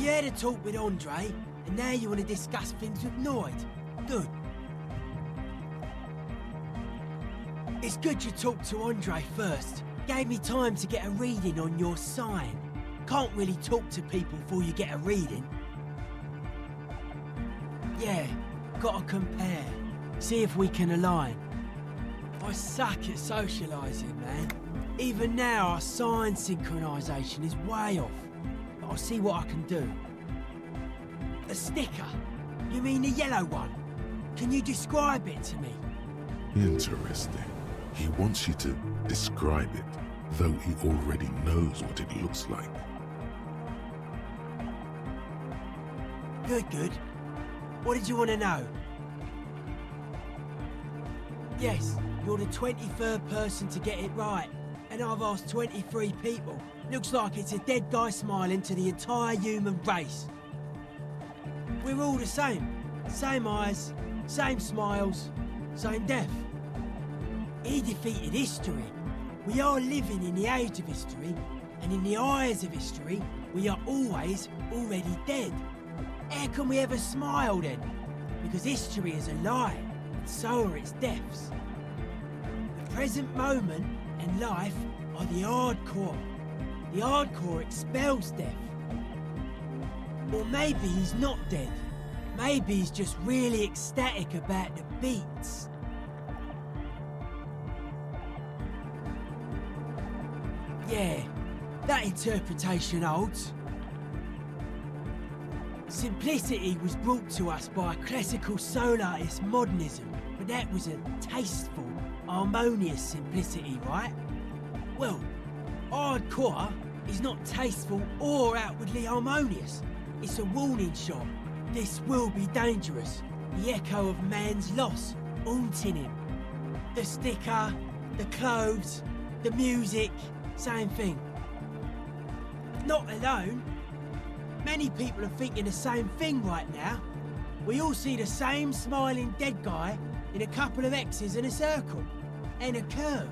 you had a talk with Andre, and now you want to discuss things with Noid. Good. It's good you talked to Andre first. Gave me time to get a reading on your sign. Can't really talk to people before you get a reading. Yeah, gotta compare. See if we can align. I suck at socialising, man. Even now, our sign synchronisation is way off. But I'll see what I can do. A sticker? You mean the yellow one? Can you describe it to me? Interesting. He wants you to describe it, though he already knows what it looks like. Good, good. What did you want to know? Yes, you're the 23rd person to get it right. And I've asked 23 people. Looks like it's a dead guy smiling to the entire human race. We're all the same. Same eyes, same smiles, same death. He defeated history. We are living in the age of history, and in the eyes of history, we are always already dead. How can we ever smile then? Because history is a lie, and so are its deaths. The present moment and life are the hardcore. The hardcore expels death. Or maybe he's not dead. Maybe he's just really ecstatic about the beats. Yeah, that interpretation holds. Simplicity was brought to us by classical soul artist modernism, but that was a tasteful, harmonious simplicity, right? Well, hardcore is not tasteful or outwardly harmonious. It's a warning shot. This will be dangerous. The echo of man's loss haunting him. The sticker, the clothes, the music, same thing. Not alone. Many people are thinking the same thing right now. We all see the same smiling dead guy in a couple of X's and a circle. And a curve.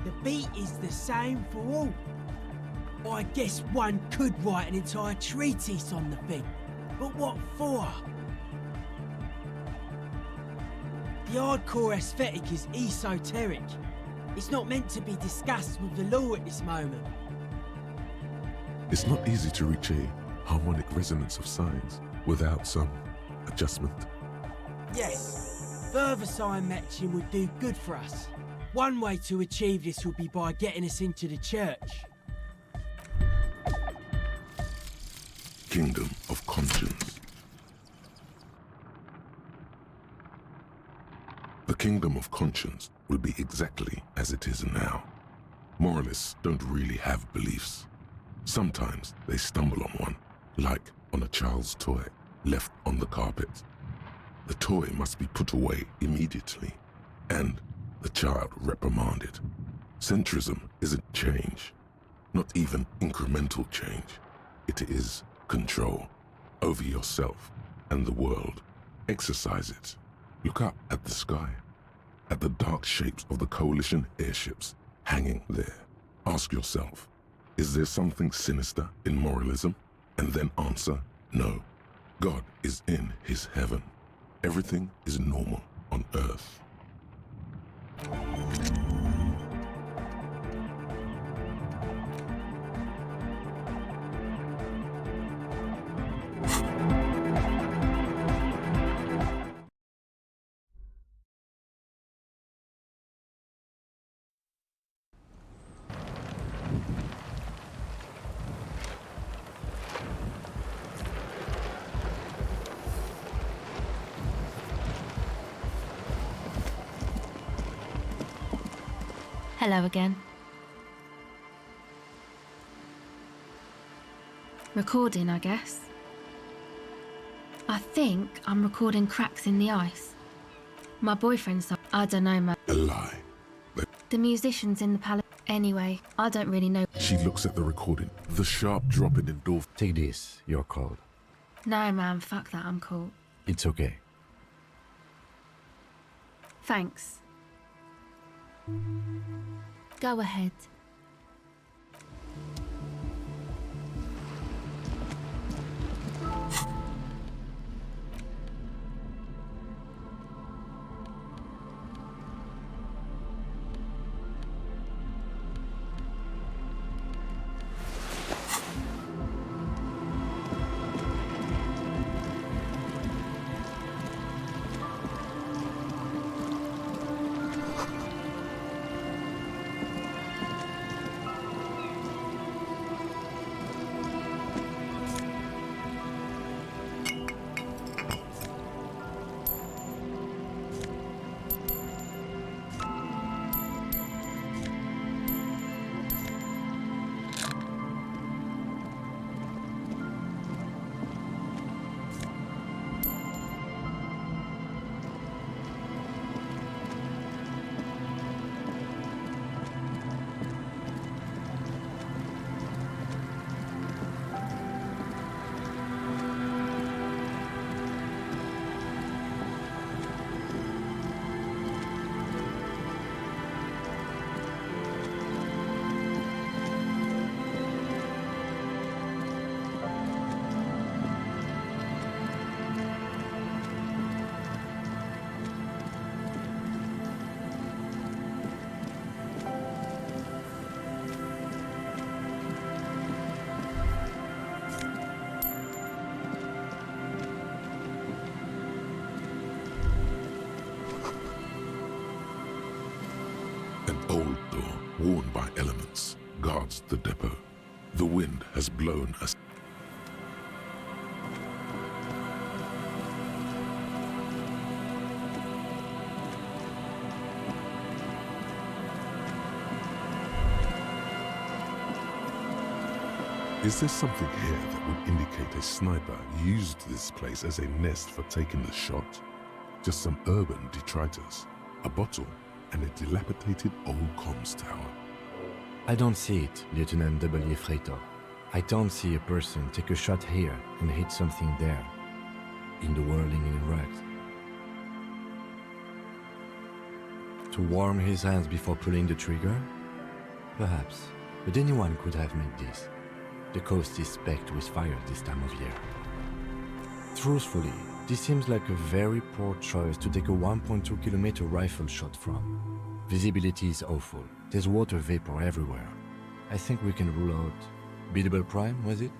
The beat is the same for all. I guess one could write an entire treatise on the thing. But what for? The hardcore aesthetic is esoteric. It's not meant to be discussed with the law at this moment. It's not easy to reach a harmonic resonance of signs without some adjustment. Yes, further sign matching would do good for us. One way to achieve this would be by getting us into the church. Kingdom of Conscience. The Kingdom of Conscience will be exactly as it is now. Moralists don't really have beliefs. Sometimes they stumble on one, like on a child's toy left on the carpet. The toy must be put away immediately, and the child reprimanded. Centrism isn't change, not even incremental change. It is control over yourself and the world. Exercise it. Look up at the sky, at the dark shapes of the coalition airships hanging there. Ask yourself, is there something sinister in moralism? And then answer, no. God is in his heaven. Everything is normal on earth. Hello again. Recording, I guess. I think I'm recording cracks in the ice. My boyfriend's song. I don't know, man. A lie. The musicians in the palace. Anyway, I don't really know. She looks at the recording. The sharp drop in endorphin. Take this, you're cold. No, man, fuck that, I'm cool. It's okay. Thanks. Go ahead. elements guards the depot. The wind has blown us. Is there something here that would indicate a sniper used this place as a nest for taking the shot? Just some urban detritus, a bottle, and a dilapidated old comms tower. I don't see it, Lieutenant W. Freighter. I don't see a person take a shot here and hit something there, in the whirling in rags. To warm his hands before pulling the trigger? Perhaps, but anyone could have made this. The coast is specked with fire this time of year. Truthfully, this seems like a very poor choice to take a 1.2 kilometer rifle shot from. Visibility is awful. There's water vapor everywhere. I think we can rule out biddable prime, was it?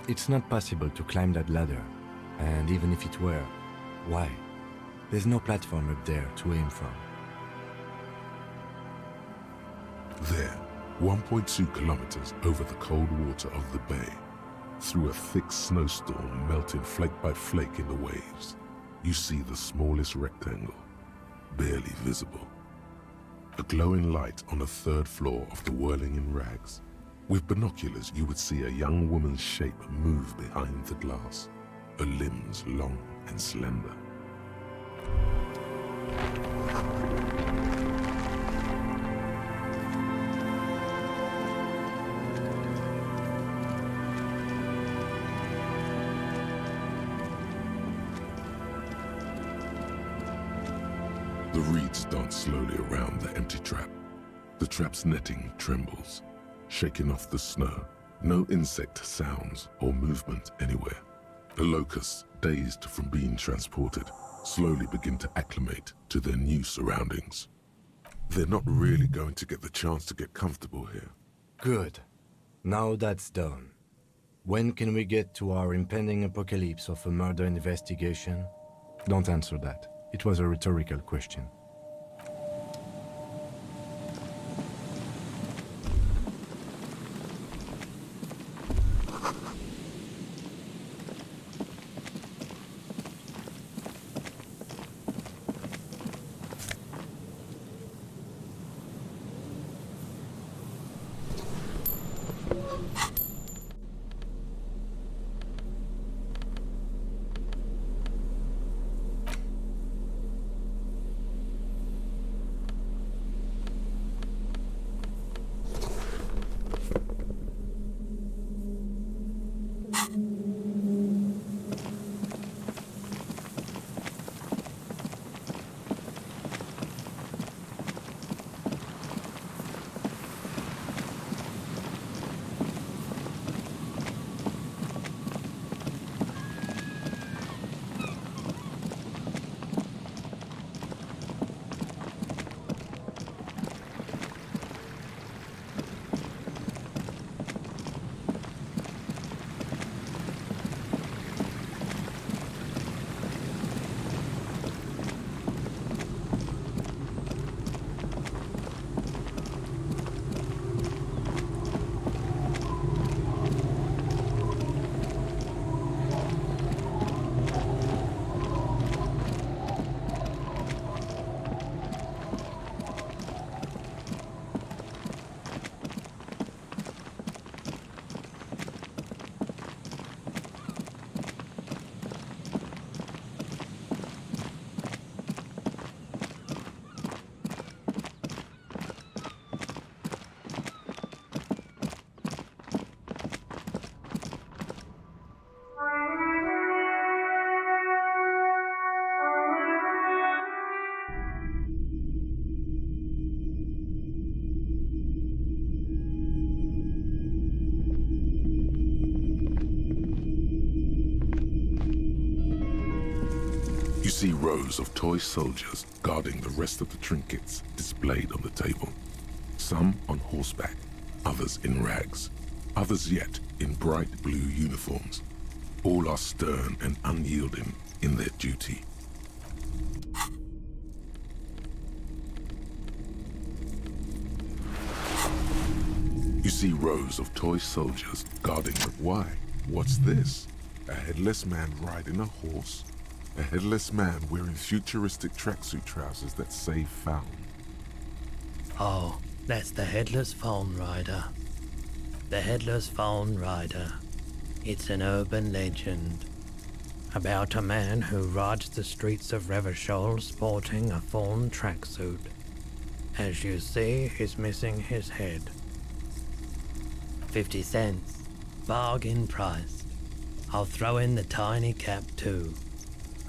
It's not possible to climb that ladder, and even if it were, why? There's no platform up there to aim from. There, 1.2 kilometers over the cold water of the bay, through a thick snowstorm melting flake by flake in the waves, you see the smallest rectangle, barely visible. A glowing light on the third floor of the whirling in rags. With binoculars, you would see a young woman's shape move behind the glass, her limbs long and slender. The reeds dance slowly around the empty trap. The trap's netting trembles, shaking off the snow. No insect sounds or movement anywhere. The locusts, dazed from being transported, slowly begin to acclimate to their new surroundings. They're not really going to get the chance to get comfortable here. Good. Now that's done. When can we get to our impending apocalypse of a murder investigation? Don't answer that. It was a rhetorical question. You see rows of toy soldiers guarding the rest of the trinkets displayed on the table. Some on horseback, others in rags, others yet in bright blue uniforms. All are stern and unyielding in their duty. You see rows of toy soldiers guarding the why? What's this? A headless man riding a horse? A headless man wearing futuristic tracksuit trousers that say found. Oh, that's the Headless Phone Rider. The Headless Phone Rider. It's an urban legend about a man who rides the streets of Revachol sporting a fawn tracksuit. As you see, he's missing his head. 50 cents. Bargain price. I'll throw in the tiny cap too.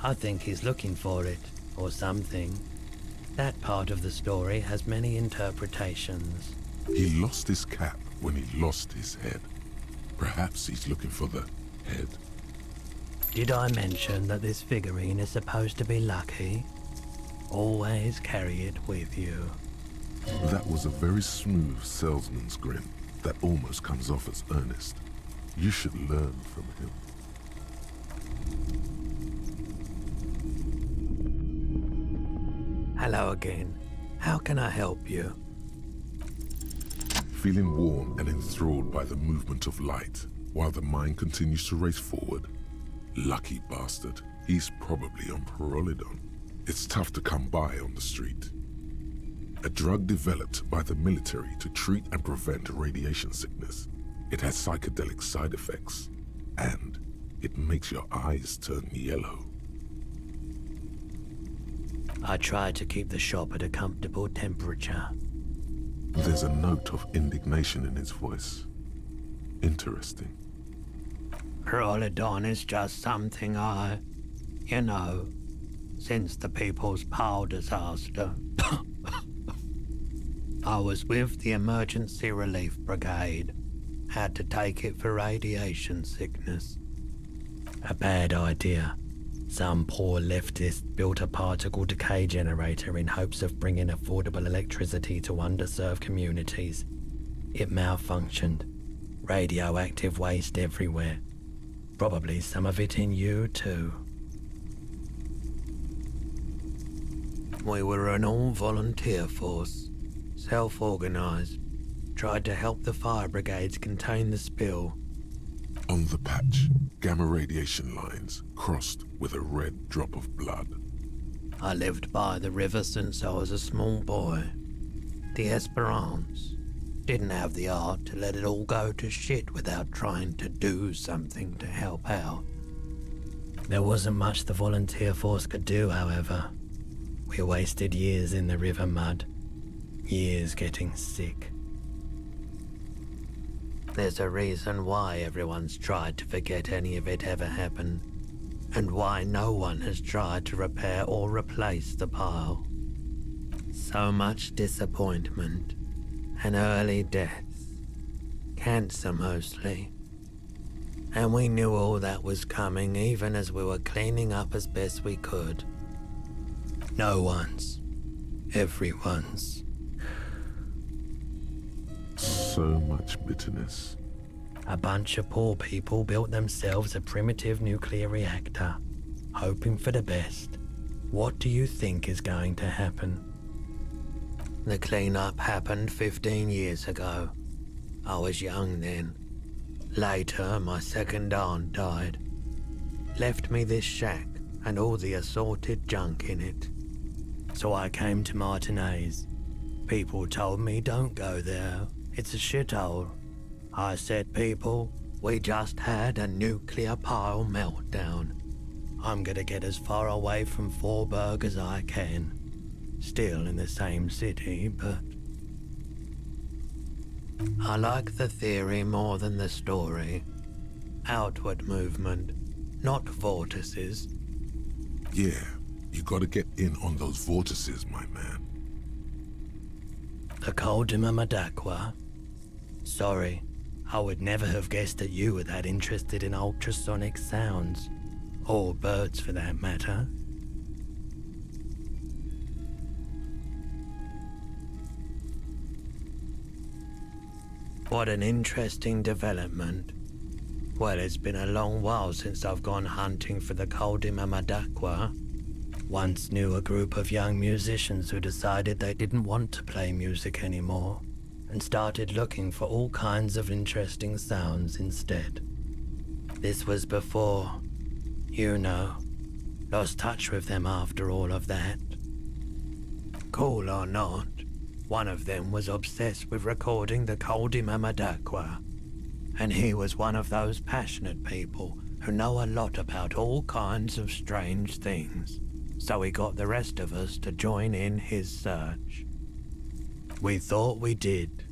I think he's looking for it, or something. That part of the story has many interpretations. He lost his cap when he lost his head. Perhaps he's looking for the head. Did I mention that this figurine is supposed to be lucky? Always carry it with you. That was a very smooth salesman's grin that almost comes off as earnest. You should learn from him. Hello again. How can I help you? Feeling warm and enthralled by the movement of light, while the mind continues to race forward. Lucky bastard. He's probably on Pyrrolidon. It's tough to come by on the street. A drug developed by the military to treat and prevent radiation sickness. It has psychedelic side effects, and it makes your eyes turn yellow. I try to keep the shop at a comfortable temperature. There's a note of indignation in his voice. Interesting. Pyrrolidon is just something since the People's Power disaster. I was with the Emergency Relief Brigade. Had to take it for radiation sickness. A bad idea. Some poor leftist built a particle decay generator in hopes of bringing affordable electricity to underserved communities. It malfunctioned. Radioactive waste everywhere. Probably some of it in you too. We were an all-volunteer force, self-organized. Tried to help the fire brigades contain the spill. On the patch, gamma radiation lines crossed with a red drop of blood. I lived by the river since I was a small boy. The Esperance didn't have the art to let it all go to shit without trying to do something to help out. There wasn't much the volunteer force could do, however. We wasted years in the river mud. Years getting sick. There's a reason why everyone's tried to forget any of it ever happened, and why no one has tried to repair or replace the pile. So much disappointment, and early deaths. Cancer mostly. And we knew all that was coming even as we were cleaning up as best we could. No one's. Everyone's. So much bitterness. A bunch of poor people built themselves a primitive nuclear reactor, hoping for the best. What do you think is going to happen? The cleanup happened 15 years ago. I was young then. Later, my second aunt died. Left me this shack and all the assorted junk in it. So I came to Martinez. People told me don't go there. It's a shithole. I said, people, we just had a nuclear pile meltdown. I'm gonna get as far away from Forburg as I can. Still in the same city, but... I like the theory more than the story. Outward movement, not vortices. Yeah, you gotta get in on those vortices, my man. The Coldima Madakwa. Sorry, I would never have guessed that you were that interested in ultrasonic sounds. Or birds for that matter. What an interesting development. Well, it's been a long while since I've gone hunting for the Coldima Madakwa. Once knew a group of young musicians who decided they didn't want to play music anymore. and started looking for all kinds of interesting sounds instead. This was before, you know, lost touch with them after all of that. Cool or not, one of them was obsessed with recording the Koldi Mamadakwa, and he was one of those passionate people who know a lot about all kinds of strange things, so he got the rest of us to join in his search. We thought we did.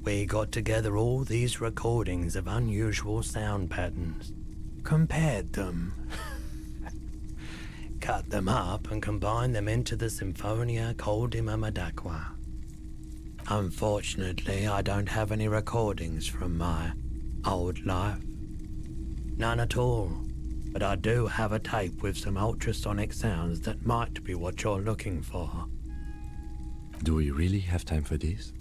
We got together all these recordings of unusual sound patterns, compared them, cut them up and combined them into the Symphonia Koldi Mamadakwa. Unfortunately, I don't have any recordings from my old life. None at all. But I do have a tape with some ultrasonic sounds that might be what you're looking for. Do we really have time for this?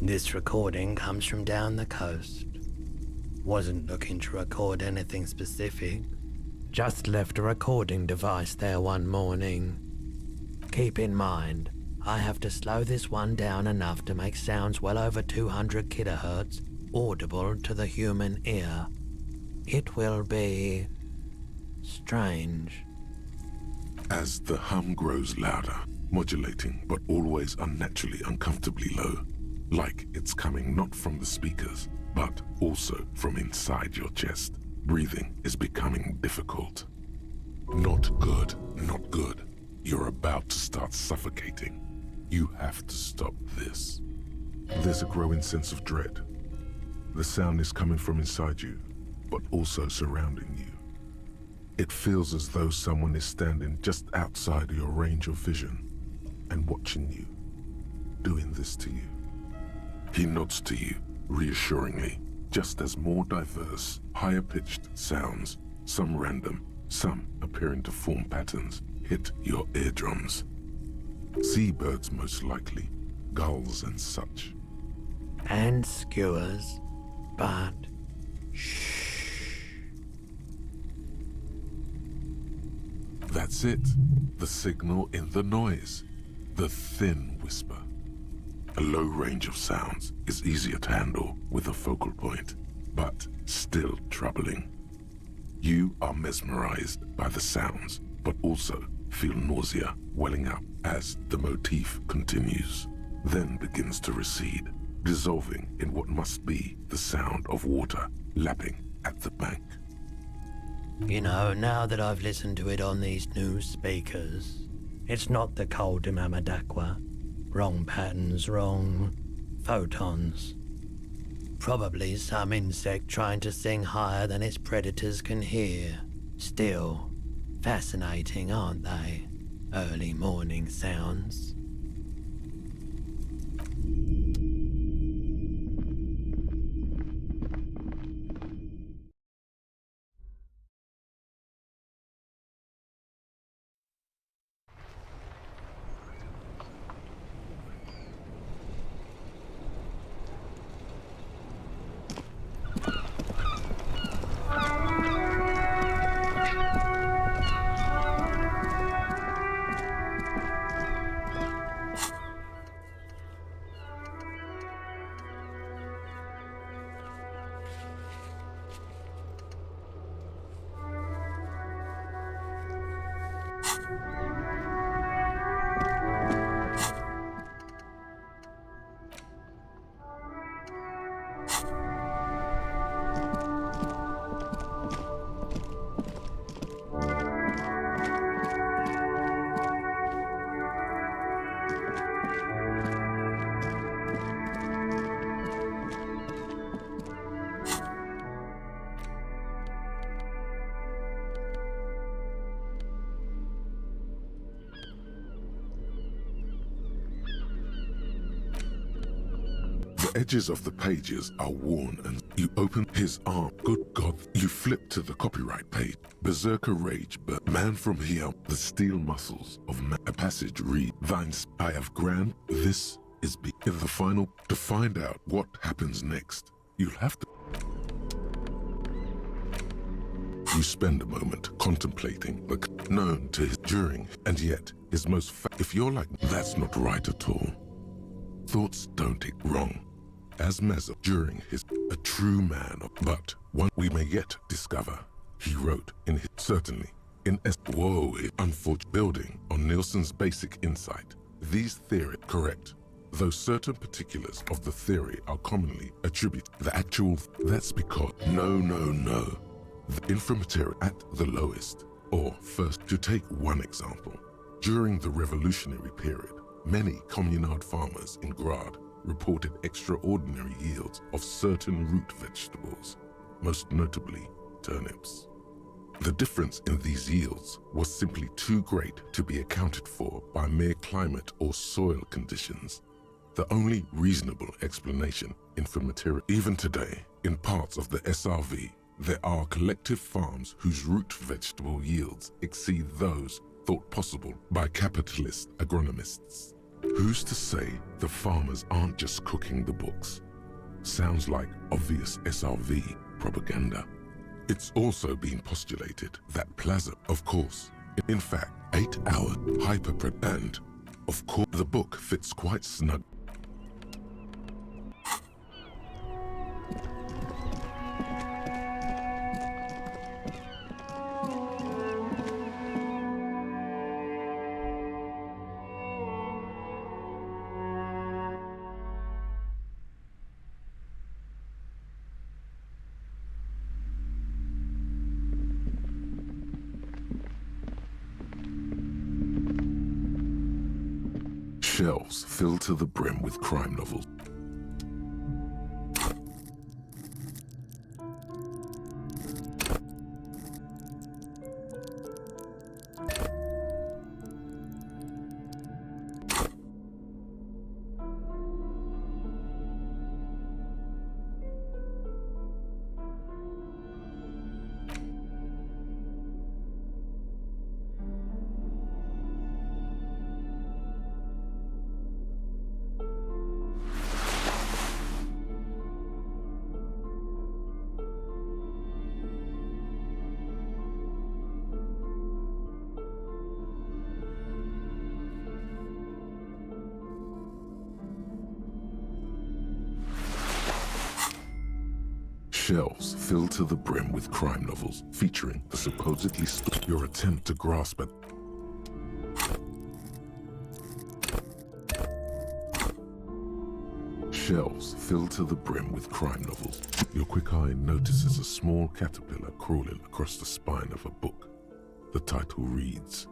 This recording comes from down the coast. Wasn't looking to record anything specific. Just left a recording device there one morning. Keep in mind, I have to slow this one down enough to make sounds well over 200 kilohertz audible to the human ear. It will be strange. As the hum grows louder, modulating but always unnaturally uncomfortably low, like it's coming not from the speakers, but also from inside your chest, breathing is becoming difficult. Not good, not good. You're about to start suffocating. You have to stop this. There's a growing sense of dread. The sound is coming from inside you, but also surrounding you. It feels as though someone is standing just outside your range of vision and watching you, doing this to you. He nods to you, reassuringly, just as more diverse, higher-pitched sounds, some random, some appearing to form patterns, hit your eardrums. Seabirds most likely, gulls and such. And skewers, but shh. That's it. The signal in the noise. The thin whisper. A low range of sounds is easier to handle with a focal point, but still troubling. You are mesmerized by the sounds, but also feel nausea welling up as the motif continues, then begins to recede, dissolving in what must be the sound of water lapping at the bank. You know, now that I've listened to it on these new speakers, it's not the Koldi Mamadakwa. Wrong patterns, wrong photons. Probably some insect trying to sing higher than its predators can hear. Still, fascinating, aren't they? Early morning sounds. The edges of the pages are worn and you open his arm. Good God. You flip to the copyright page. Berserker rage, but man from here, the steel muscles of man. A passage read, thine I have grand, this is be. In the final, to find out what happens next, you'll have to. You spend a moment contemplating the known to his during, and yet his most if you're like, that's not right at all. Thoughts don't get wrong. As Meza, during his a true man, but one we may yet discover, he wrote in his certainly in unfortunate building on Nielsen's basic insight. These theories correct, though certain particulars of the theory are commonly attributed the actual. That's because no. The inframaterial at the lowest, or first, to take one example, during the revolutionary period, many communard farmers in Grad reported extraordinary yields of certain root vegetables, most notably turnips. The difference in these yields was simply too great to be accounted for by mere climate or soil conditions. The only reasonable explanation inframaterial. Even today, in parts of the SRV, there are collective farms whose root vegetable yields exceed those thought possible by capitalist agronomists. Who's to say the farmers aren't just cooking the books? Sounds like obvious SRV propaganda. It's also been postulated that Plaza, of course, in fact, 8-hour hyperpred, and, of course, the book fits quite snug. Shelves filled to the brim with crime novels. Shelves filled to the brim with crime novels featuring the supposedly your attempt to grasp it. Shelves filled to the brim with crime novels. Your quick eye notices a small caterpillar crawling across the spine of a book. The title reads,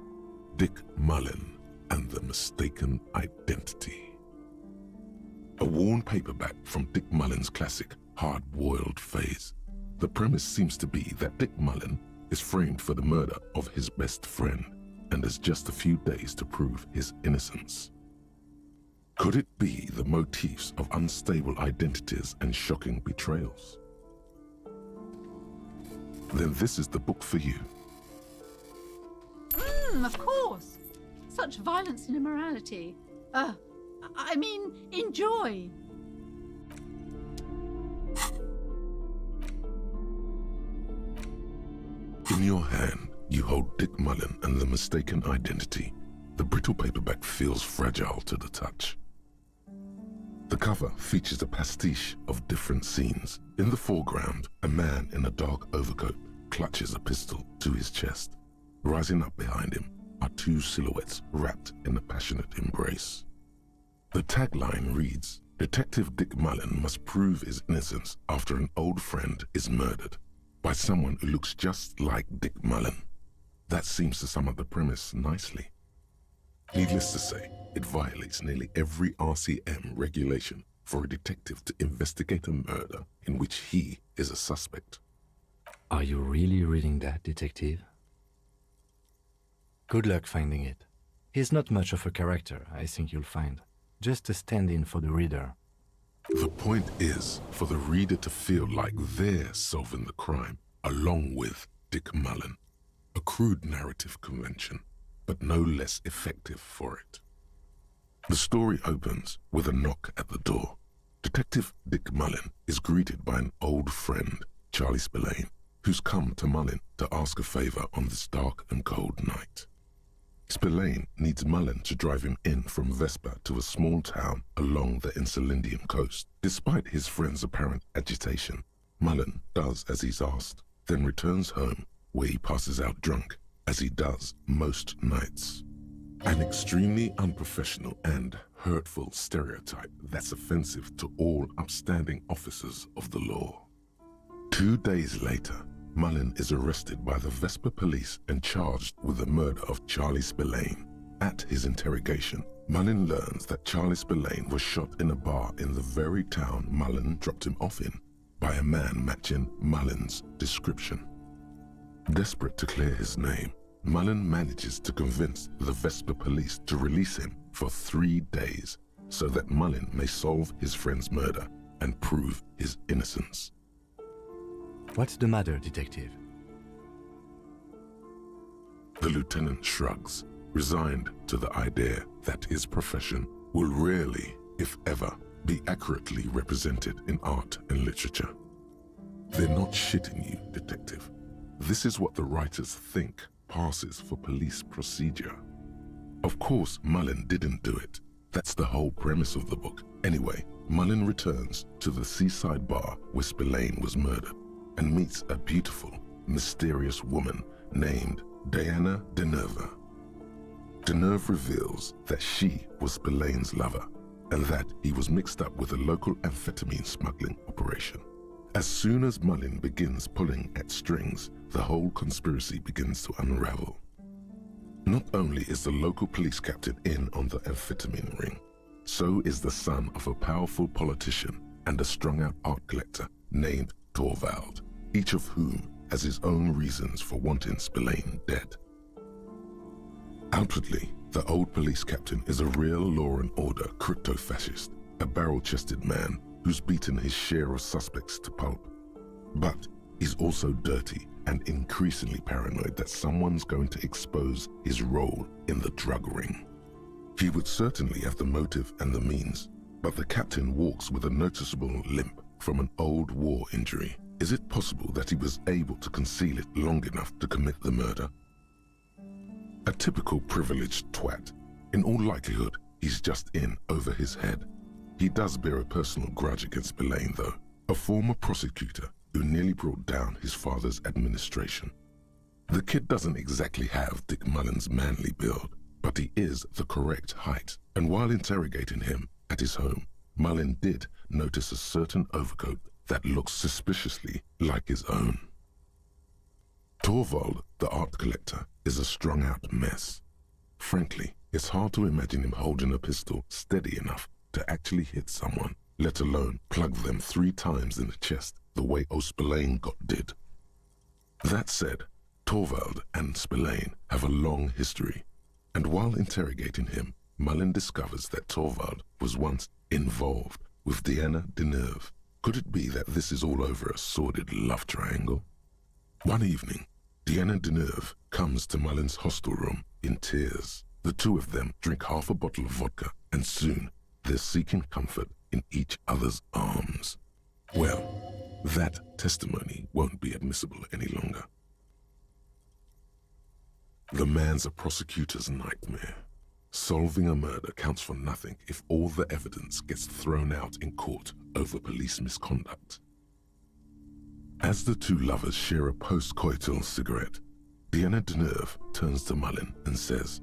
Dick Mullen and the Mistaken Identity. A worn paperback from Dick Mullen's classic Hard-Boiled Phase. The premise seems to be that Dick Mullen is framed for the murder of his best friend and has just a few days to prove his innocence. Could it be the motifs of unstable identities and shocking betrayals? Then this is the book for you. Of course. Such violence and immorality. I mean, enjoy. In your hand, you hold Dick Mullen and the Mistaken Identity. The brittle paperback feels fragile to the touch. The cover features a pastiche of different scenes. In the foreground, a man in a dark overcoat clutches a pistol to his chest. Rising up behind him are two silhouettes wrapped in a passionate embrace. The tagline reads, Detective Dick Mullen must prove his innocence after an old friend is murdered by someone who looks just like Dick Mullen. That seems to sum up the premise nicely. Needless to say, it violates nearly every RCM regulation for a detective to investigate a murder in which he is a suspect. Are you really reading that, detective? Good luck finding it. He's not much of a character, I think you'll find. Just a stand-in for the reader. The point is for the reader to feel like they're solving the crime along with Dick Mullen. A crude narrative convention, but no less effective for it. The story opens with a knock at the door. Detective Dick Mullen is greeted by an old friend, Charlie Spillane, who's come to Mullen to ask a favor on this dark and cold night. Spillane needs Mullen to drive him in from Vesper to a small town along the Insulindian coast. Despite his friend's apparent agitation, Mullen does as he's asked, then returns home where he passes out drunk, as he does most nights. An extremely unprofessional and hurtful stereotype that's offensive to all upstanding officers of the law. 2 days later, Mullen is arrested by the Vesper police and charged with the murder of Charlie Spillane. At his interrogation, Mullen learns that Charlie Spillane was shot in a bar in the very town Mullen dropped him off in by a man matching Mullen's description. Desperate to clear his name, Mullen manages to convince the Vesper police to release him for 3 days so that Mullen may solve his friend's murder and prove his innocence. What's the matter, detective? The lieutenant shrugs, resigned to the idea that his profession will rarely, if ever, be accurately represented in art and literature. They're not shitting you, detective. This is what the writers think passes for police procedure. Of course, Mullen didn't do it. That's the whole premise of the book. Anyway, Mullen returns to the seaside bar where Spillane was murdered and meets a beautiful, mysterious woman named Diana Denerve. Denerve reveals that she was Spillane's lover and that he was mixed up with a local amphetamine smuggling operation. As soon as Mullen begins pulling at strings, the whole conspiracy begins to unravel. Not only is the local police captain in on the amphetamine ring, so is the son of a powerful politician and a strung-out art collector named Torvald, each of whom has his own reasons for wanting Spillane dead. Outwardly, the old police captain is a real law and order crypto-fascist, a barrel-chested man who's beaten his share of suspects to pulp. But he's also dirty and increasingly paranoid that someone's going to expose his role in the drug ring. He would certainly have the motive and the means, but the captain walks with a noticeable limp from an old war injury. Is it possible that he was able to conceal it long enough to commit the murder? A typical privileged twat. In all likelihood, he's just in over his head. He does bear a personal grudge against Spillane, though, a former prosecutor who nearly brought down his father's administration. The kid doesn't exactly have Dick Mullen's manly build, but he is the correct height, and while interrogating him at his home, Mullen did notice a certain overcoat that looks suspiciously like his own. Torvald, the art collector, is a strung-out mess. Frankly, it's hard to imagine him holding a pistol steady enough to actually hit someone, let alone plug them 3 times in the chest the way Spillane got did. That said, Torvald and Spillane have a long history, and while interrogating him, Mullen discovers that Torvald was once involved with Diana Denerve. Could it be that this is all over a sordid love triangle? One evening, Diana Denerve comes to Mullen's hostel room in tears. The two of them drink half a bottle of vodka, and soon they're seeking comfort in each other's arms. Well, that testimony won't be admissible any longer. The man's a prosecutor's nightmare. Solving a murder counts for nothing if all the evidence gets thrown out in court over police misconduct. As the two lovers share a post-coital cigarette, Diana Denerve turns to Mullen and says,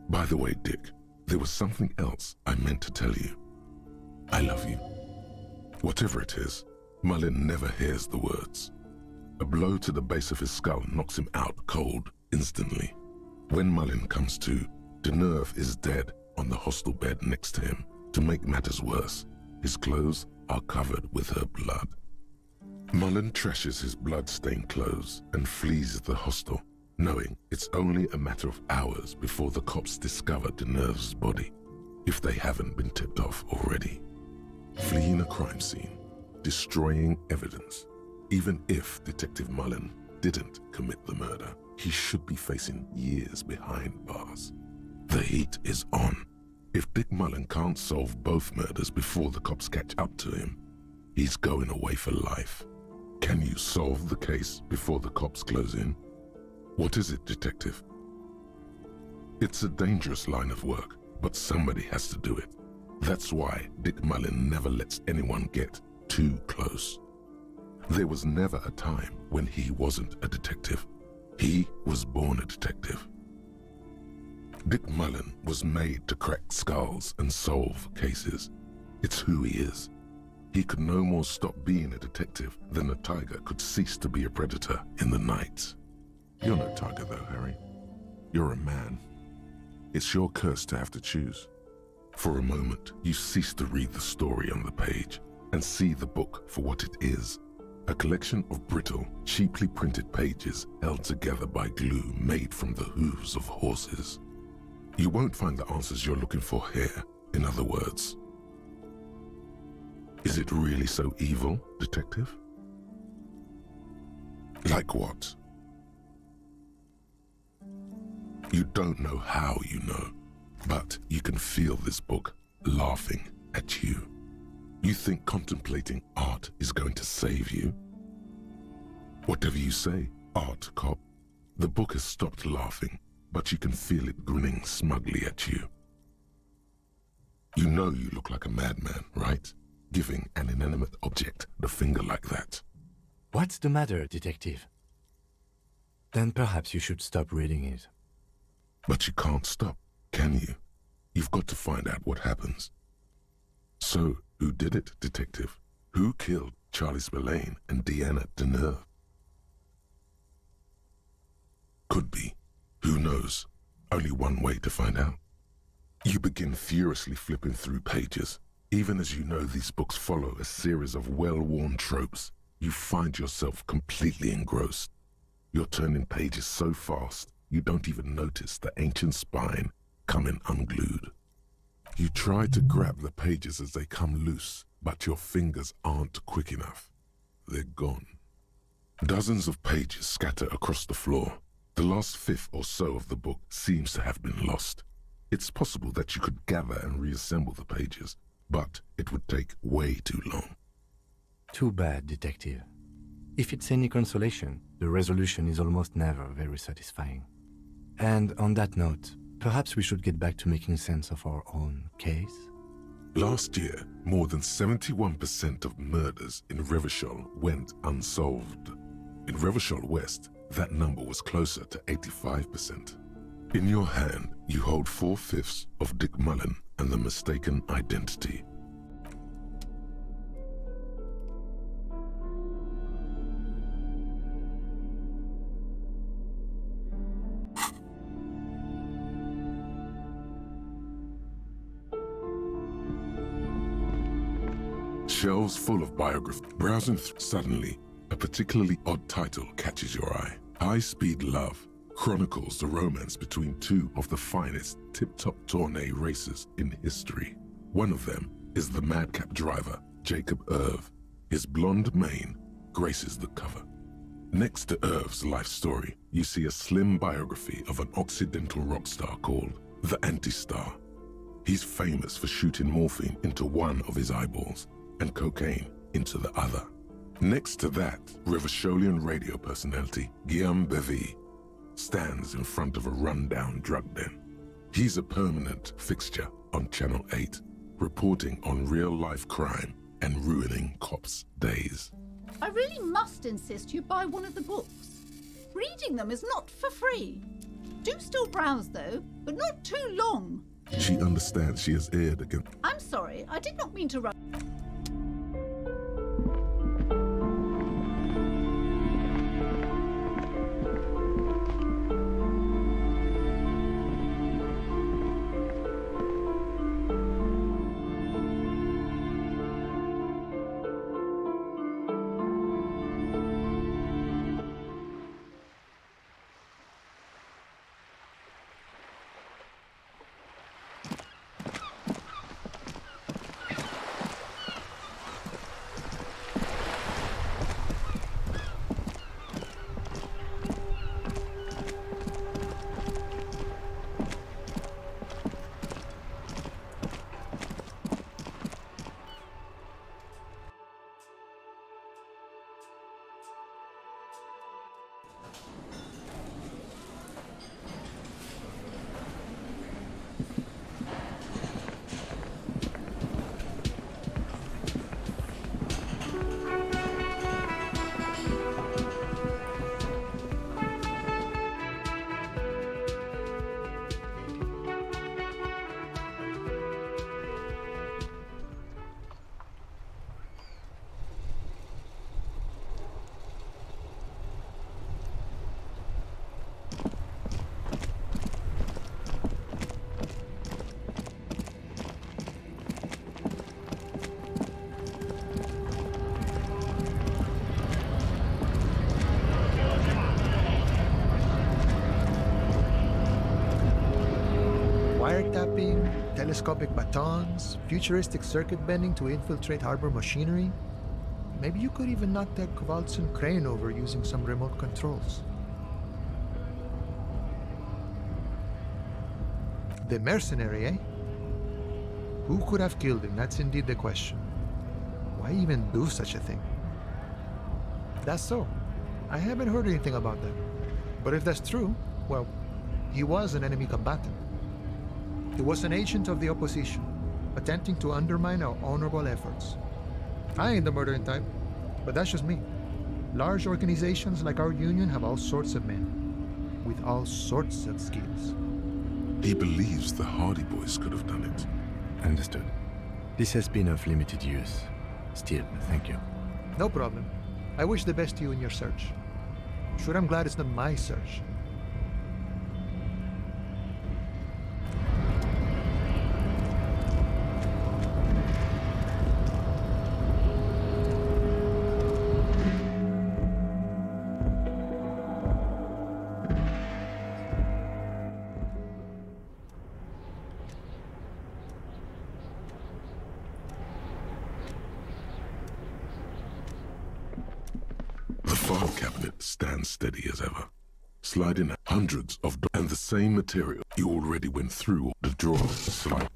"By the way, Dick, there was something else I meant to tell you. I love you." Whatever it is, Mullen never hears the words. A blow to the base of his skull knocks him out cold instantly. When Mullen comes to, Denerve is dead on the hostel bed next to him. To make matters worse, his clothes are covered with her blood. Mullen trashes his blood-stained clothes and flees the hostel, knowing it's only a matter of hours before the cops discover Denerve's body, if they haven't been tipped off already. Fleeing a crime scene, destroying evidence. Even if Detective Mullen didn't commit the murder, he should be facing years behind bars. The heat is on. If Dick Mullen can't solve both murders before the cops catch up to him, he's going away for life. Can you solve the case before the cops close in? What is it, Detective? It's a dangerous line of work, but somebody has to do it. That's why Dick Mullen never lets anyone get too close. There was never a time when he wasn't a detective. He was born a detective. Dick Mullen was made to crack skulls and solve cases. It's who he is. He could no more stop being a detective than a tiger could cease to be a predator in the night. You're no tiger though, Harry. You're a man. It's your curse to have to choose. For a moment, you cease to read the story on the page and see the book for what it is. A collection of brittle, cheaply printed pages held together by glue made from the hooves of horses. You won't find the answers you're looking for here, in other words. Is it really so evil, detective? Like what? You don't know how you know, but you can feel this book laughing at you. You think contemplating art is going to save you? Whatever you say, art cop. The book has stopped laughing, but you can feel it grinning smugly at you. You know you look like a madman, right? Giving an inanimate object the finger like that. What's the matter, detective? Then perhaps you should stop reading it. But you can't stop, can you? You've got to find out what happens. So, who did it, detective? Who killed Charlie Spillane and Deanna Deneuve? Could be. Who knows? Only one way to find out. You begin furiously flipping through pages. Even as you know these books follow a series of well-worn tropes, you find yourself completely engrossed. You're turning pages so fast, you don't even notice the ancient spine coming unglued. You try to grab the pages as they come loose, but your fingers aren't quick enough. They're gone. Dozens of pages scatter across the floor. The last fifth or so of the book seems to have been lost. It's possible that you could gather and reassemble the pages, but it would take way too long. Too bad, detective. If it's any consolation, the resolution is almost never very satisfying. And on that note, perhaps we should get back to making sense of our own case? Last year, more than 71% of murders in Revachol went unsolved. In Revachol West, that number was closer to 85%. In your hand, you hold 4/5 of Dick Mullen and the mistaken identity. Shelves full of biography. Browsing through, suddenly, a particularly odd title catches your eye. High Speed Love chronicles the romance between two of the finest tip-top tourney racers in history. One of them is the madcap driver, Jacob Irv. His blonde mane graces the cover. Next to Irv's life story, you see a slim biography of an Occidental rock star called the Anti-Star. He's famous for shooting morphine into one of his eyeballs and cocaine into the other. Next to that, Revacholian radio personality Guillaume Bevy stands in front of a rundown drug den. He's a permanent fixture on Channel 8, reporting on real-life crime and ruining cops' days. I really must insist you buy one of the books. Reading them is not for free. Do still browse, though, but not too long. She understands she has erred against... I'm sorry, I did not mean to run. wiretapping, telescopic batons, futuristic circuit bending to infiltrate harbor machinery. Maybe you could even knock that Kowalson crane over using some remote controls. The mercenary, eh? Who could have killed him? That's indeed the question. Why even do such a thing? That's so. I haven't heard anything about that. But if that's true, well, he was an enemy combatant. He was an agent of the opposition, attempting to undermine our honorable efforts. I ain't the murdering type, but that's just me. Large organizations like our union have all sorts of men, with all sorts of skills. He believes the Hardy Boys could have done it. Understood. This has been of limited use. Still, thank you. No problem. I wish the best to you in your search. Sure, I'm glad it's not my search. The file cabinet stands steady as ever, sliding hundreds of and the same material you already went through. The drawers slide.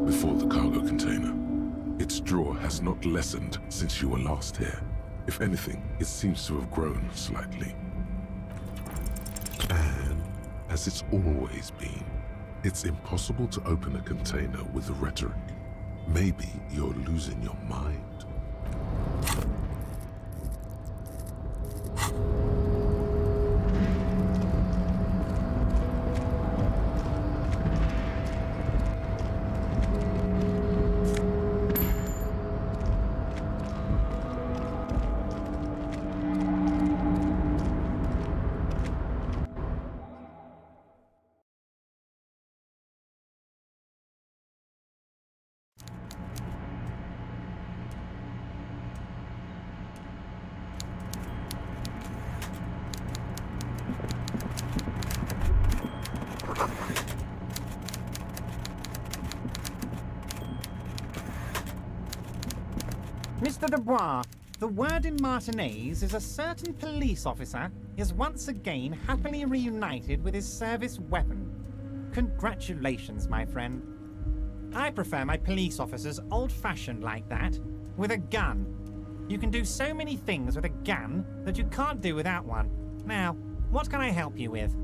Before the cargo container. Its drawer has not lessened since you were last here. If anything, it seems to have grown slightly. And, as it's always been, it's impossible to open a container with the rhetoric. Maybe you're losing your mind. Mr. Dubois, the word in Martinez is a certain police officer is once again happily reunited with his service weapon. Congratulations, my friend. I prefer my police officers old-fashioned like that, with a gun. You can do so many things with a gun that you can't do without one. Now, what can I help you with?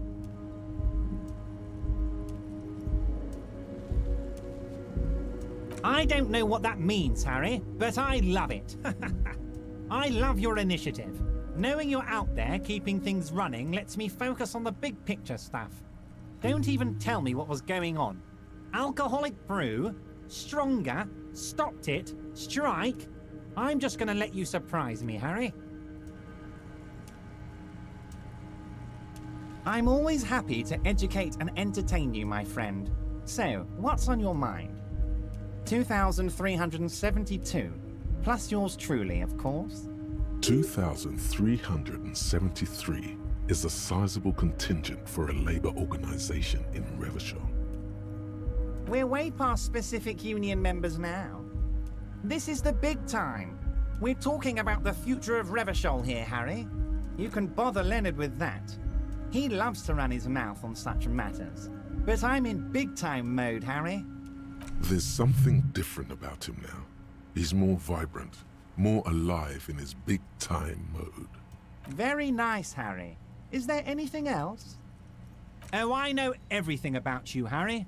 I don't know what that means, Harry, but I love it. I love your initiative. Knowing you're out there keeping things running lets me focus on the big picture stuff. Don't even tell me what was going on. Alcoholic brew? Stronger? Stopped it? Strike? I'm just gonna let you surprise me, Harry. I'm always happy to educate and entertain you, my friend. So, what's on your mind? 2,372, plus yours truly, of course. 2,373 is a sizable contingent for a labor organization in Revachol. We're way past specific union members now. This is the big time. We're talking about the future of Revachol here, Harry. You can bother Leonard with that. He loves to run his mouth on such matters. But I'm in big-time mode, Harry. There's something different about him now. He's more vibrant, more alive in his big-time mode. Very nice, Harry. Is there anything else? Oh, I know everything about you, Harry.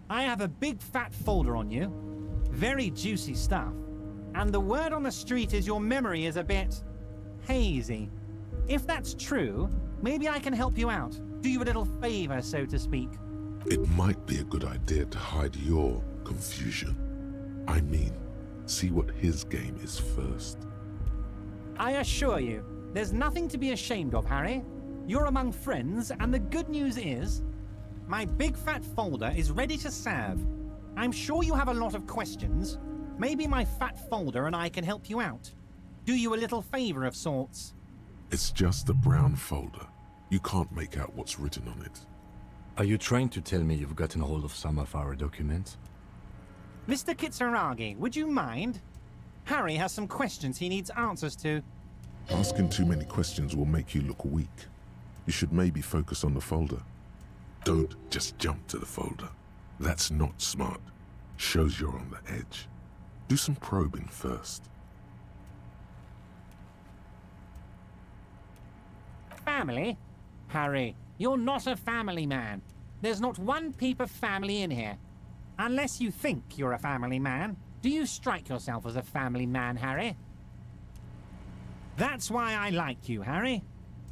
I have a big fat folder on you. Very juicy stuff. And the word on the street is your memory is a bit hazy. If that's true, maybe I can help you out. Do you a little favor, so to speak. It might be a good idea to hide your confusion. I mean, see what his game is first. I assure you, there's nothing to be ashamed of, Harry. You're among friends, and the good news is, my big fat folder is ready to serve. I'm sure you have a lot of questions. Maybe my fat folder and I can help you out. Do you a little favor of sorts. It's just a brown folder. You can't make out what's written on it. Are you trying to tell me you've gotten hold of some of our documents? Mr. Kitsuragi, would you mind? Harry has some questions he needs answers to. Asking too many questions will make you look weak. You should maybe focus on the folder. Don't just jump to the folder. That's not smart. Shows you're on the edge. Do some probing first. Family? Harry, you're not a family man. There's not one peep of family in here. Unless you think you're a family man. Do you strike yourself as a family man, Harry? That's why I like you, Harry.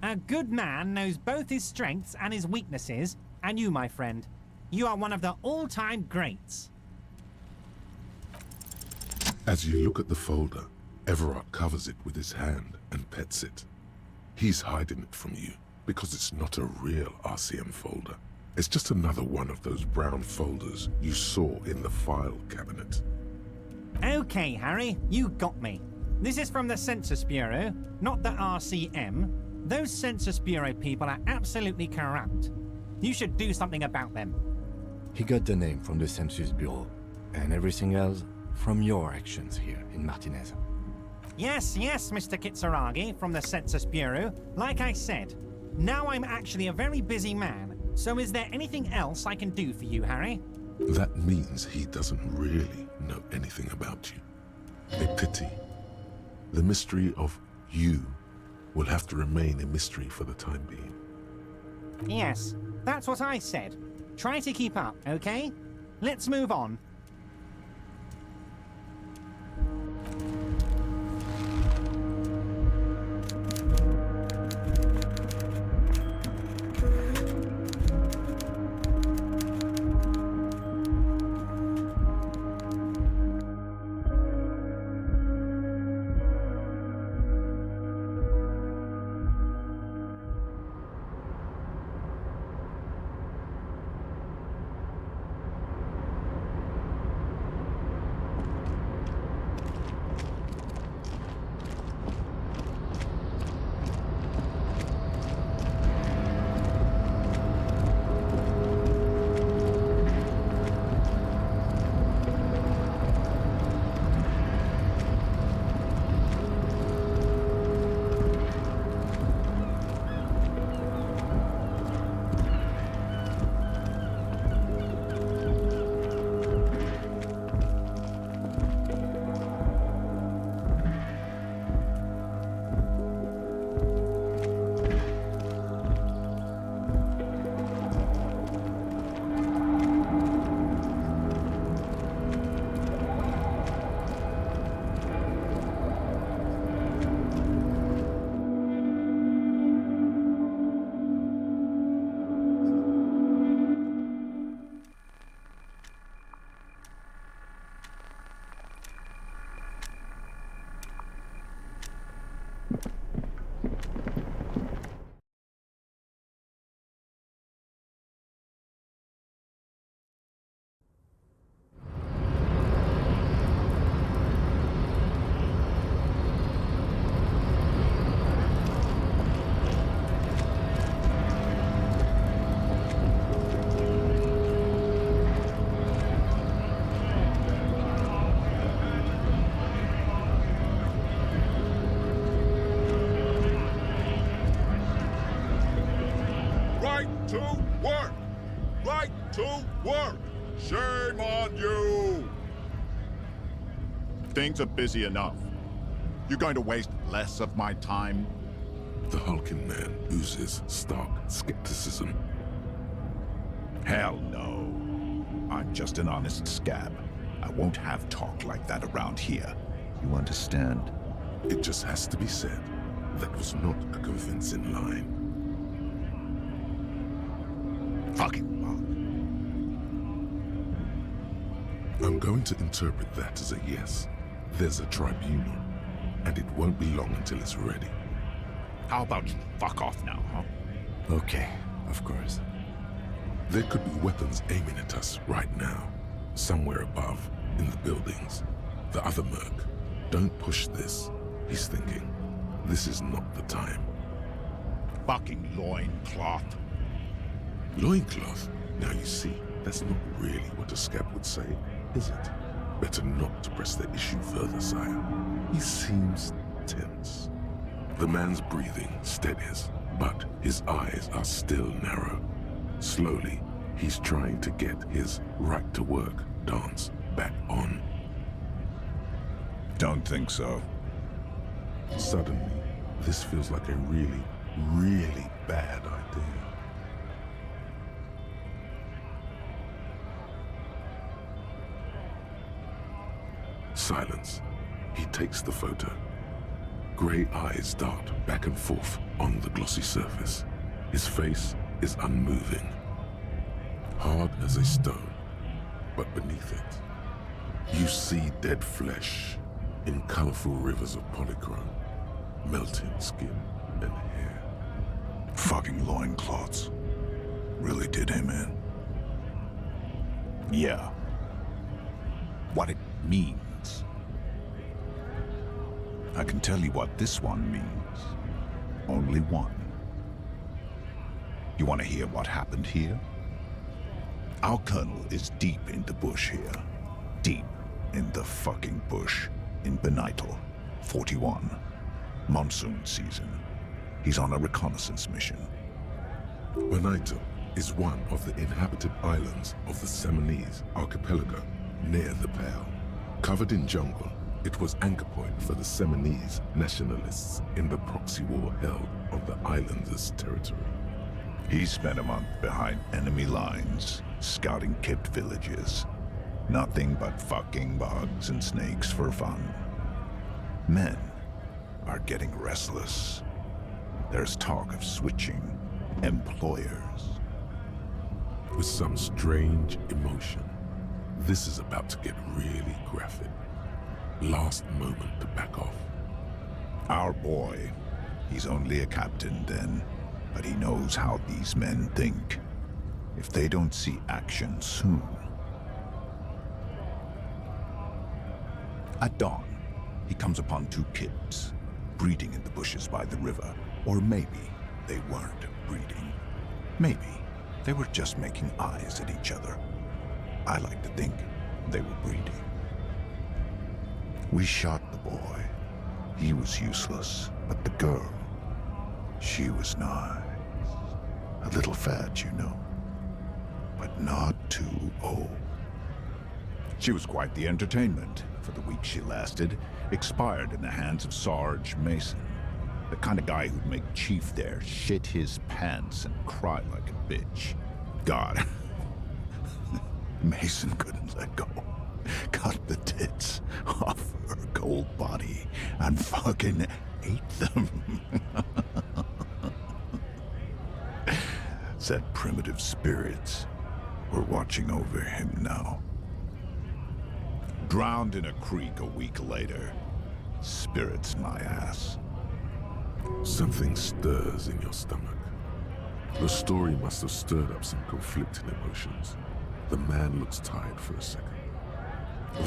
A good man knows both his strengths and his weaknesses, and you, my friend, you are one of the all-time greats. As you look at the folder, Everard covers it with his hand and pets it. He's hiding it from you because it's not a real RCM folder. It's just another one of those brown folders you saw in the file cabinet. Okay, Harry, you got me. This is from the Census Bureau, not the RCM. Those Census Bureau people are absolutely corrupt. You should do something about them. He got the name from the Census Bureau, and everything else from your actions here in Martinez. Yes, Mr. Kitsuragi from the Census Bureau. Like I said, now I'm actually a very busy man. So is there anything else I can do for you, Harry? That means he doesn't really know anything about you. A pity. The mystery of you will have to remain a mystery for the time being. Yes, that's what I said. Try to keep up, okay? Let's move on. to work! Right to work! Shame on you! Things are busy enough. You're going to waste less of my time? The hulking man oozes stark skepticism. Hell no. I'm just an honest scab. I won't have talk like that around here. You understand? It just has to be said. That was not a convincing line. Fucking fuck. I'm going to interpret that as a yes. There's a tribunal, and it won't be long until it's ready. How about you fuck off now, huh? Okay, of course. There could be weapons aiming at us right now, somewhere above, in the buildings. The other merc. Don't push this, he's thinking. This is not the time. Fucking loincloth. Loincloth? Now you see, that's not really what a scab would say, is it? Better not to press the issue further, sire. He seems tense. The man's breathing steadies, but his eyes are still narrow. Slowly, he's trying to get his right-to-work dance back on. Don't think so. Suddenly, this feels like a really, really bad idea. Silence. He takes the photo. Grey eyes dart back and forth on the glossy surface. His face is unmoving. Hard as a stone. But beneath it, you see dead flesh in colorful rivers of polychrome, melting skin and hair. Fucking loincloths. Really did him in. Yeah. What it means. I can tell you what this one means. Only one. You want to hear what happened here? Our colonel is deep in the bush here. Deep in the fucking bush. In Benital, 41. Monsoon season. He's on a reconnaissance mission. Benital is one of the inhabited islands of the Seminese archipelago, near the Pale. Covered in jungle, it was anchor point for the Seminese nationalists in the proxy war held on the islanders' territory. He spent a month behind enemy lines, scouting kept villages. Nothing but fucking bugs and snakes for fun. Men are getting restless. There's talk of switching employers. With some strange emotion, this is about to get really graphic. Last moment to back off. Our boy, he's only a captain then, but he knows how these men think. If they don't see action soon. At dawn, he comes upon two kids, breeding in the bushes by the river. Or maybe they weren't breeding. Maybe they were just making eyes at each other. I like to think they were breeding. We shot the boy. He was useless, but the girl, she was nice. A little fat, you know, but not too old. She was quite the entertainment for the week she lasted. Expired in the hands of Sarge Mason, the kind of guy who'd make Chief there shit his pants and cry like a bitch. God, Mason couldn't let go. Cut the tits off her cold body and fucking ate them. Said primitive spirits were watching over him now. Drowned in a creek a week later. Spirits my ass. Something stirs in your stomach. The story must have stirred up some conflicting emotions. The man looks tired for a second.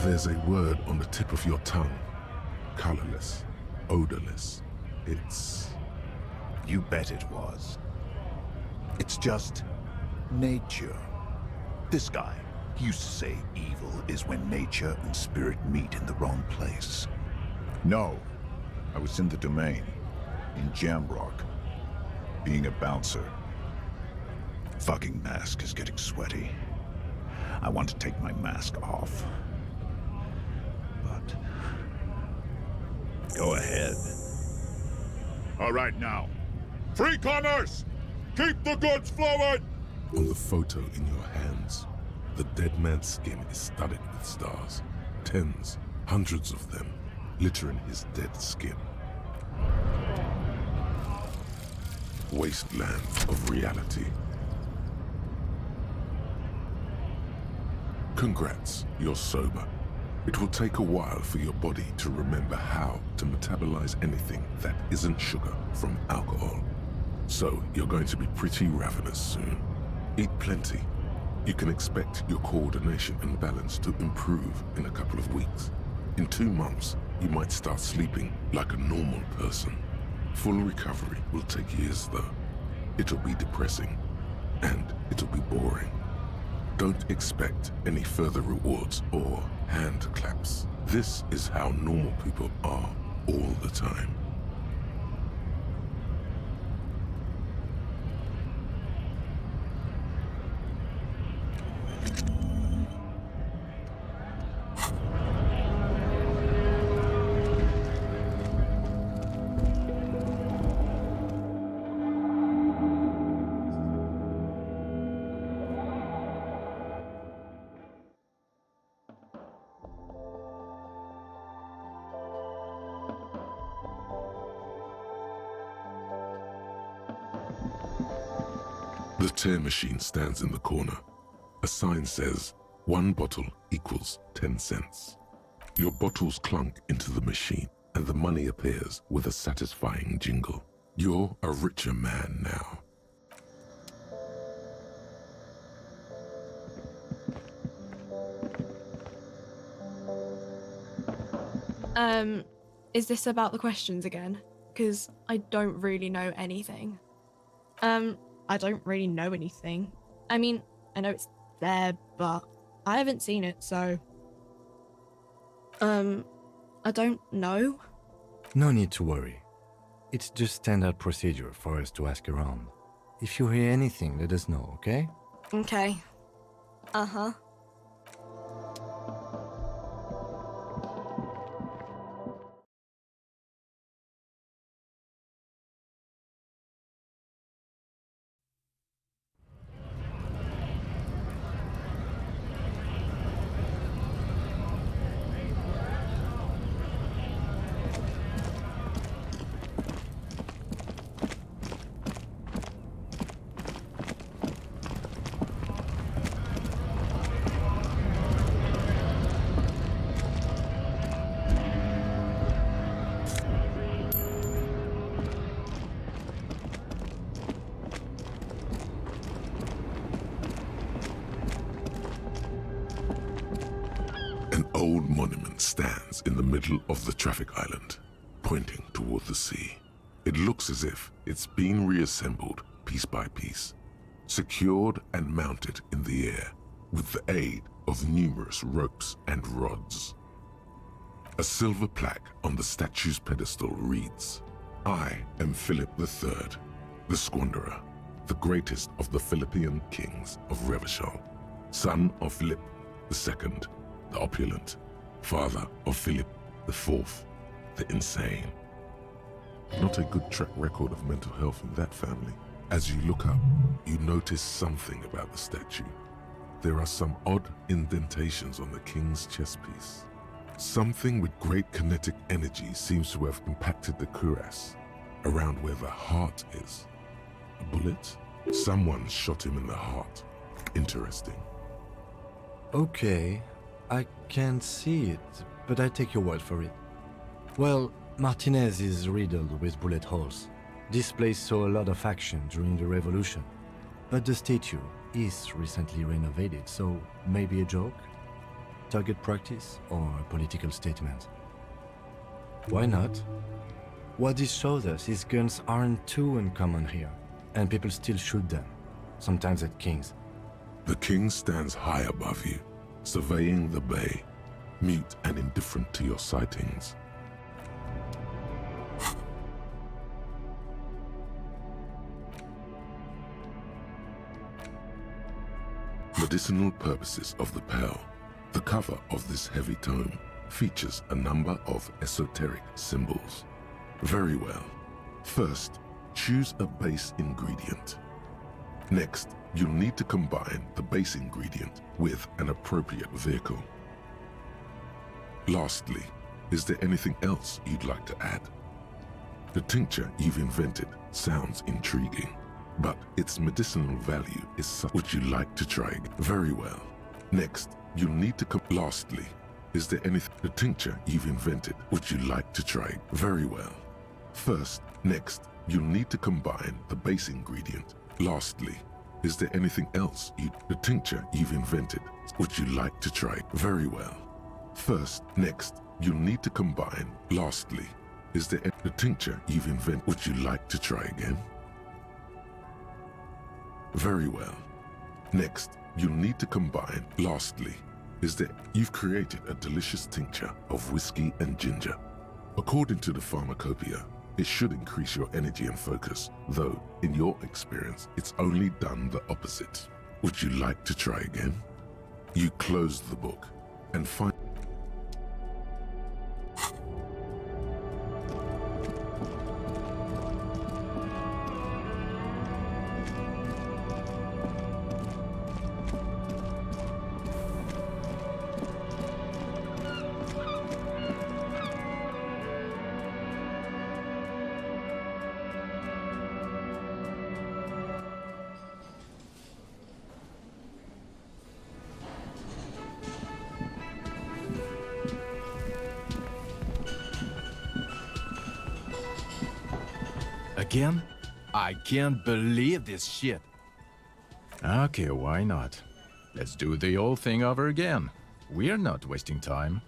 There's a word on the tip of your tongue. Colorless, odorless. It's... You bet it was. It's just nature. This guy, he used to say evil is when nature and spirit meet in the wrong place. No, I was in the domain, in Jamrock, being a bouncer. Fucking mask is getting sweaty. I want to take my mask off. But... go ahead. All right, now. Free commerce! Keep the goods flowing! On the photo in your hands, the dead man's skin is studded with stars. Tens, hundreds of them, littering his dead skin. Wasteland of reality. Congrats, you're sober. It will take a while for your body to remember how to metabolize anything that isn't sugar from alcohol. So you're going to be pretty ravenous soon. Eat plenty. You can expect your coordination and balance to improve in a couple of weeks. In 2 months, you might start sleeping like a normal person. Full recovery will take years though. It'll be depressing, and it'll be boring. Don't expect any further rewards or hand claps. This is how normal people are all the time. The tear machine stands in the corner. A sign says, 1 bottle equals 10 cents. Your bottles clunk into the machine, and the money appears with a satisfying jingle. You're a richer man now. Is this about the questions again? Because I don't really know anything. I don't really know anything. I mean, I know it's there, but I haven't seen it, so... I don't know. No need to worry. It's just standard procedure for us to ask around. If you hear anything, let us know, okay? Okay. Uh-huh. An old monument stands in the middle of the traffic island, pointing toward the sea. It looks as if it's been reassembled piece by piece, secured and mounted in the air with the aid of numerous ropes and rods. A silver plaque on the statue's pedestal reads, "I am Philip III, the Squanderer, the greatest of the Philippian kings of Revachol, son of Philip II, the opulent, father of Philip IV, the insane." Not a good track record of mental health in that family. As you look up, you notice something about the statue. There are some odd indentations on the king's chest piece. Something with great kinetic energy seems to have impacted the cuirass, around where the heart is. A bullet? Someone shot him in the heart. Interesting. Okay, I can't see it, but I take your word for it. Well, Martinez is riddled with bullet holes. This place saw a lot of action during the revolution, but the statue is recently renovated, so maybe a joke? Target practice or a political statement? Why not? What this shows us is guns aren't too uncommon here, and people still shoot them, sometimes at kings. The king stands high above you, surveying the bay, mute and indifferent to your sightings. Medicinal purposes of the pearl. The cover of this heavy tome features a number of esoteric symbols. Very well. First, choose a base ingredient. Next, you'll need to combine the base ingredient with an appropriate vehicle. Lastly, is there anything else you'd like to add? The tincture you've invented sounds intriguing, but its medicinal value is such. Would you like to try it? Very well. Next, you'll need to lastly, is there anything? The tincture you've invented, would you like to try it? Very well. First, next, you'll need to combine the base ingredient. Lastly, is there anything else the tincture you've invented, would you like to try it? Very well. First, next, you'll need to combine. Lastly, is there the tincture you've invented, would you like to try again? Very well. Next, you'll need to combine. Lastly, is that you've created a delicious tincture of whiskey and ginger. According to the pharmacopoeia, it should increase your energy and focus, though, in your experience, it's only done the opposite. Would you like to try again? You close the book and find Again? I can't believe this shit. Okay, why not? Let's do the whole thing over again. We're not wasting time.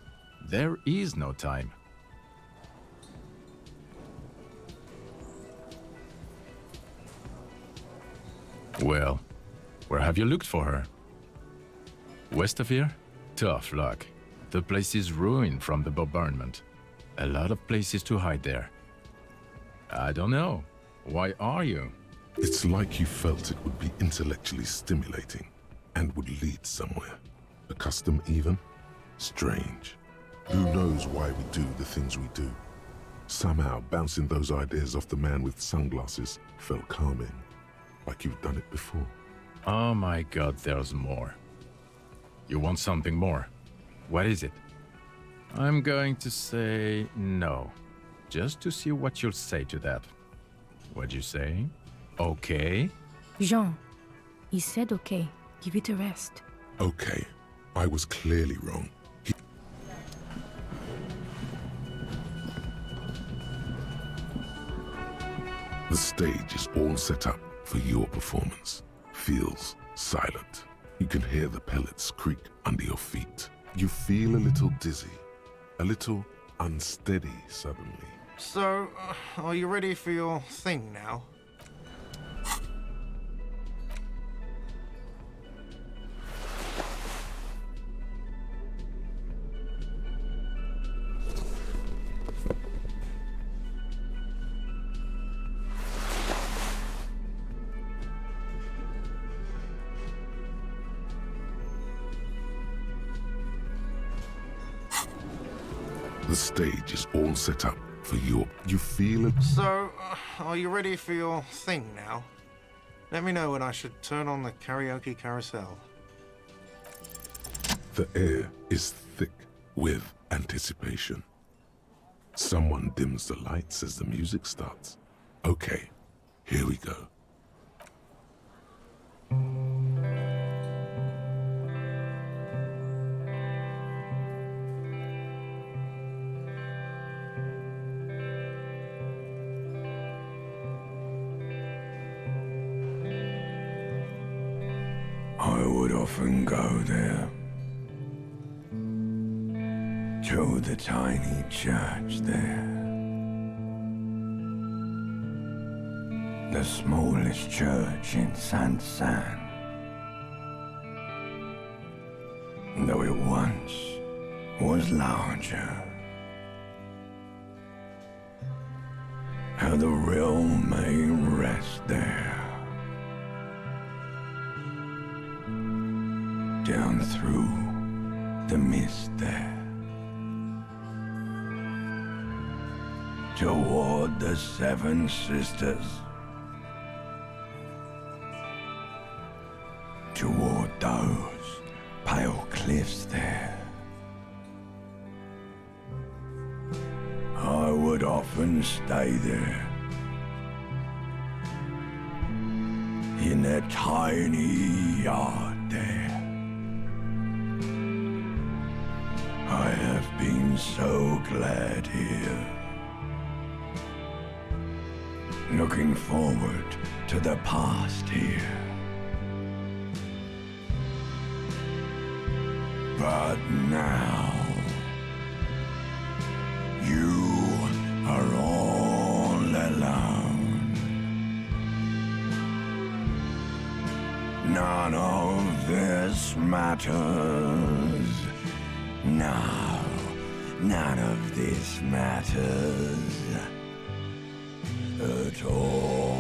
There is no time. Well, where have you looked for her? West of here? Tough luck. The place is ruined from the bombardment. A lot of places to hide there. I don't know. Why are you? It's like you felt it would be intellectually stimulating and would lead somewhere. A custom even? Strange. Who knows why we do the things we do? Somehow, bouncing those ideas off the man with sunglasses felt calming, like you've done it before. Oh my god, there's more. You want something more? What is it? I'm going to say no, just to see what you'll say to that. What'd you say? Okay? Jean, he said okay. Give it a rest. Okay, I was clearly wrong. The stage is all set up for your performance. Feels silent. You can hear the pellets creak under your feet. You feel a little dizzy, a little unsteady suddenly. So, are you ready for your thing now? The stage is all set up for you feel it. So, are you ready for your thing now? Let me know when I should turn on the karaoke carousel. The air is thick with anticipation. Someone dims the lights as the music starts. Okay, here we go. I would often go there, to the tiny church there, the smallest church in Saint-Saëns, though it once was larger. How the realm may rest there. down through the mist there. Toward the Seven Sisters. Toward those pale cliffs there. I would often stay there. In that tiny yard there. I have been so glad here. Looking forward to the past here. But now, you are all alone. None of this matters. No, none of this matters at all.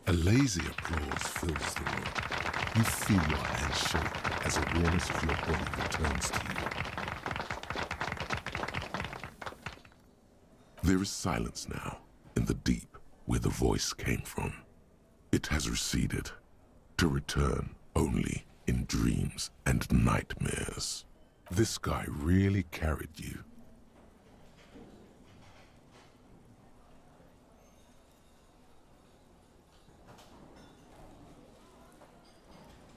A lazy applause fills the room. You feel your hands shake as awareness of your body returns to you. There is silence now, in the deep where the voice came from. It has receded, to return only in dreams and nightmares. This guy really carried you.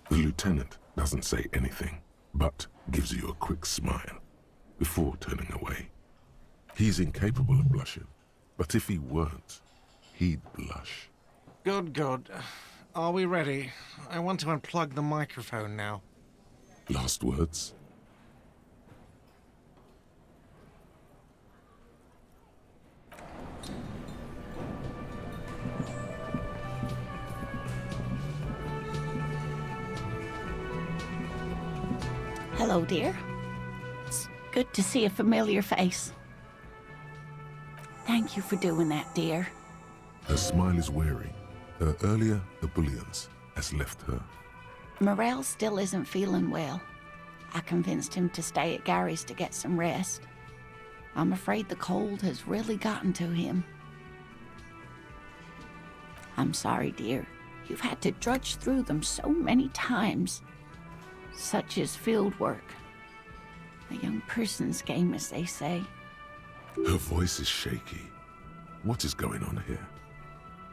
The lieutenant doesn't say anything, but gives you a quick smile before turning away. He's incapable of blushing, but if he weren't, he'd blush. Good, good. Are we ready? I want to unplug the microphone now. Last words? Hello, dear. It's good to see a familiar face. Thank you for doing that, dear. Her smile is weary. Her earlier ebullience has left her. Morel still isn't feeling well. I convinced him to stay at Gary's to get some rest. I'm afraid the cold has really gotten to him. I'm sorry, dear. You've had to drudge through them so many times. Such is field work. A young person's game, as they say. Her voice is shaky. What is going on here?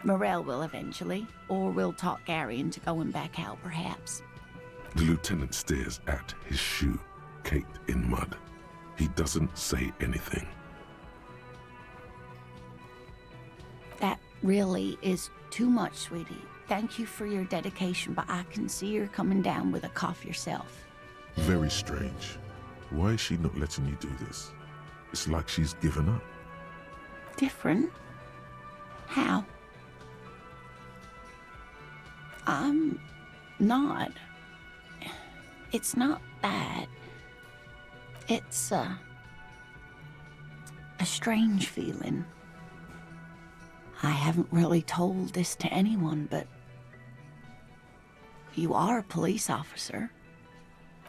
Morel will eventually, or we'll talk Gary into going back out, perhaps. The lieutenant stares at his shoe, caked in mud. He doesn't say anything. That really is too much, sweetie. Thank you for your dedication, but I can see you're coming down with a cough yourself. Very strange. Why is she not letting you do this? It's like she's given up. Different? How? I'm not. It's not that. It's a strange feeling. I haven't really told this to anyone, but you are a police officer.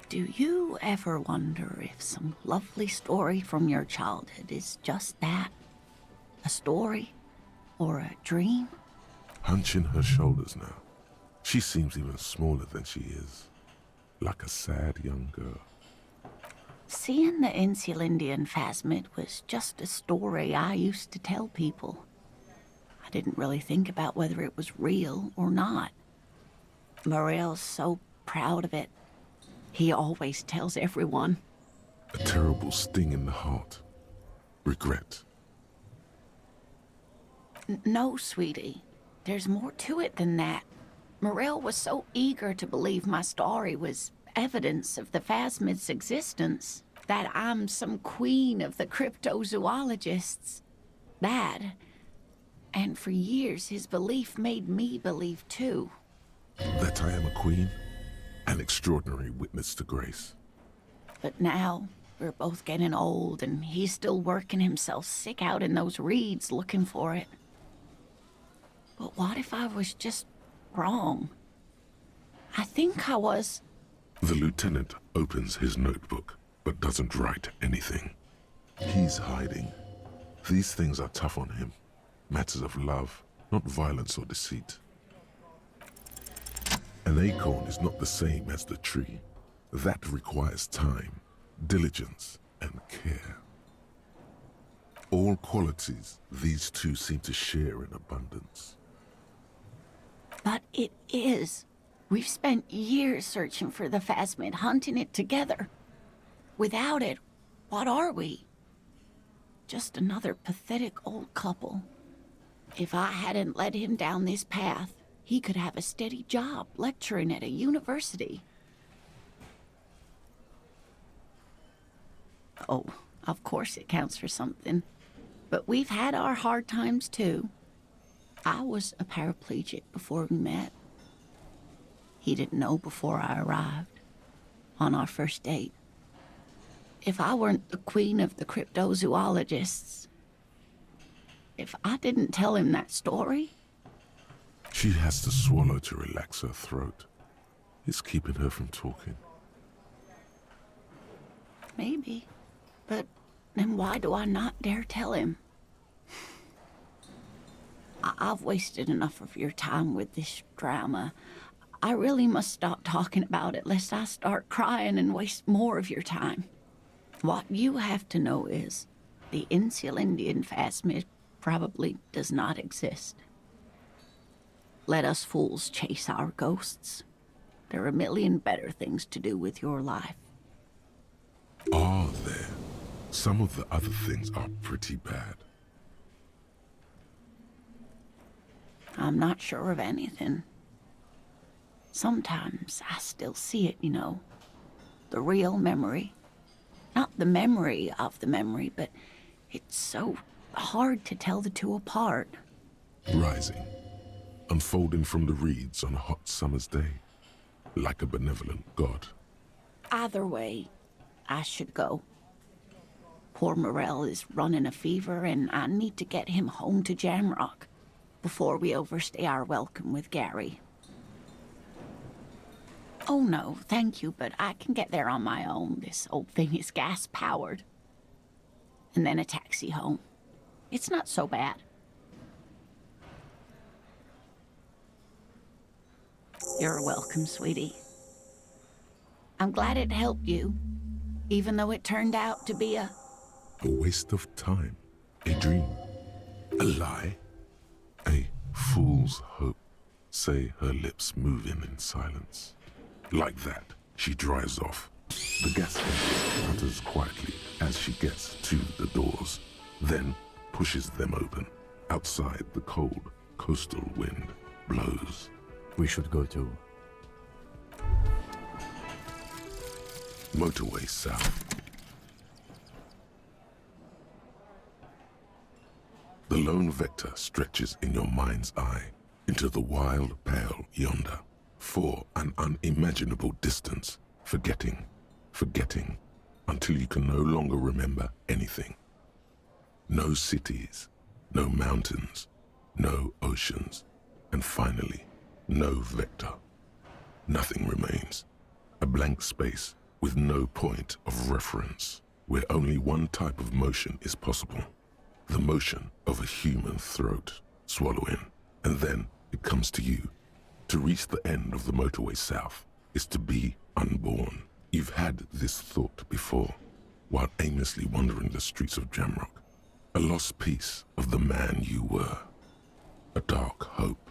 Do you ever wonder if some lovely story from your childhood is just that? A story? Or a dream? Hunching her shoulders now. She seems even smaller than she is. Like a sad young girl. Seeing the Insulindian Phasmid was just a story I used to tell people. I didn't really think about whether it was real or not. Morel's so proud of it. He always tells everyone. A terrible sting in the heart. Regret. No, sweetie. There's more to it than that. Morel was so eager to believe my story was evidence of the Phasmid's existence, that I'm some queen of the cryptozoologists. That, and for years his belief made me believe too. That I am a queen, an extraordinary witness to grace. But now, we're both getting old, and he's still working himself sick out in those reeds looking for it. But what if I was just wrong? I think I was. The lieutenant opens his notebook, but doesn't write anything. He's hiding. These things are tough on him. Matters of love, not violence or deceit. An acorn is not the same as the tree. That requires time, diligence, and care. All qualities these two seem to share in abundance. But it is. We've spent years searching for the Phasmid, hunting it together. Without it, what are we? Just another pathetic old couple. If I hadn't led him down this path, he could have a steady job lecturing at a university. Oh, of course it counts for something. But we've had our hard times too. I was a paraplegic before we met. He didn't know before I arrived, on our first date. If I weren't the queen of the cryptozoologists, if I didn't tell him that story... She has to swallow to relax her throat. It's keeping her from talking. Maybe. But then why do I not dare tell him? I've wasted enough of your time with this drama. I really must stop talking about it lest I start crying and waste more of your time. What you have to know is the Insulindian Phasmid probably does not exist. Let us fools chase our ghosts. There are a million better things to do with your life. Are there? Some of the other things are pretty bad. I'm not sure of anything. Sometimes I still see it, you know. The real memory. Not the memory of the memory, but it's so hard to tell the two apart. Rising, unfolding from the reeds on a hot summer's day, like a benevolent god. Either way, I should go. Poor Morel is running a fever, and I need to get him home to Jamrock before we overstay our welcome with Gary. Oh no, thank you, but I can get there on my own. This old thing is gas-powered. And then a taxi home. It's not so bad. You're welcome, sweetie. I'm glad it helped you, even though it turned out to be a waste of time, a dream, a lie, a fool's hope. Say her lips moving in silence. Like that, she drives off. The gas engine putters quietly as she gets to the doors, then pushes them open. Outside, the cold, coastal wind blows. We should go to... Motorway south. The lone vector stretches in your mind's eye into the wild pale yonder. For an unimaginable distance, forgetting, until you can no longer remember anything. No cities, no mountains, no oceans, and finally, no vector. Nothing remains. A blank space with no point of reference, where only one type of motion is possible. The motion of a human throat, swallowing, and then it comes to you. To reach the end of the motorway south is to be unborn. You've had this thought before, while aimlessly wandering the streets of Jamrock. A lost piece of the man you were. A dark hope